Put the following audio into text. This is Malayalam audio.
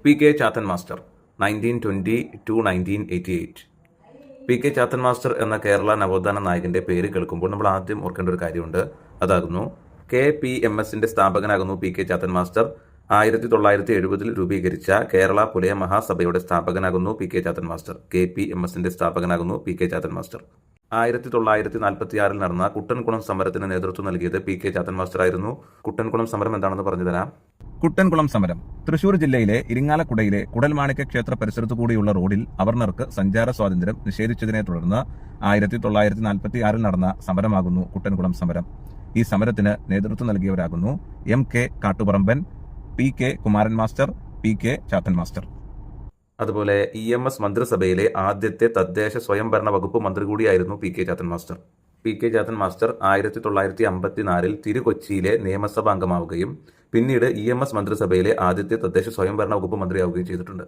P K Chathan master 1920 to 1988. P K Chathan master എന്ന കേരള നവോത്ഥാന നായകന്റെ പേര് കേൾക്കുമ്പോൾ നമ്മൾ ആദ്യം ഓർക്കേണ്ട ഒരു കാര്യമുണ്ട്. അതാകുന്നു KPMSന്റെ സ്ഥാപകനാകുന്നു പി കെ ചാത്തൻ മാസ്റ്റർ. 1970 രൂപീകരിച്ച കേരള പുലയ മഹാസഭയുടെ സ്ഥാപകനാകുന്നു പി കെ ചാത്തൻ മാസ്റ്റർ. KPMSന്റെ സ്ഥാപകനാകുന്നു പി കെ ചാത്തൻ മാസ്റ്റർ. 1946 നടന്ന കുട്ടൻകുളം സമരത്തിന് നേതൃത്വം നൽകിയത് പി കെ ചാത്തൻ മാസ്റ്റർ ആയിരുന്നു. കുട്ടൻകുളം സമരം എന്താണെന്ന് പറഞ്ഞു തരാം. കുട്ടൻകുളം സമരം തൃശൂർ ജില്ലയിലെ ഇരിങ്ങാലക്കുടയിലെ കുടൽമാണിക്യ ക്ഷേത്ര പരിസരത്തു കൂടിയുള്ള റോഡിൽ അവർണർക്ക് സഞ്ചാര സ്വാതന്ത്ര്യം നിഷേധിച്ചതിനെ തുടർന്ന് 1946 നടന്ന സമരമാകുന്നു കുട്ടൻകുളം സമരം. ഈ സമരത്തിന് നേതൃത്വം നൽകിയവരാകുന്നു MK Kattuparamban, PK Kumaran master, PK Chathan master. അതുപോലെ EMS മന്ത്രിസഭയിലെ ആദ്യത്തെ തദ്ദേശ സ്വയംഭരണ വകുപ്പ് മന്ത്രി കൂടിയായിരുന്നു P K Chathan master. P K Chathan master 1954 തിരുകൊച്ചിയിലെ നിയമസഭാ അംഗമാവുകയും പിന്നീട് EMS മന്ത്രിസഭയിലെ ആദ്യത്തെ തദ്ദേശ സ്വയംഭരണ വകുപ്പ് മന്ത്രിയാവുകയും ചെയ്തിട്ടുണ്ട്.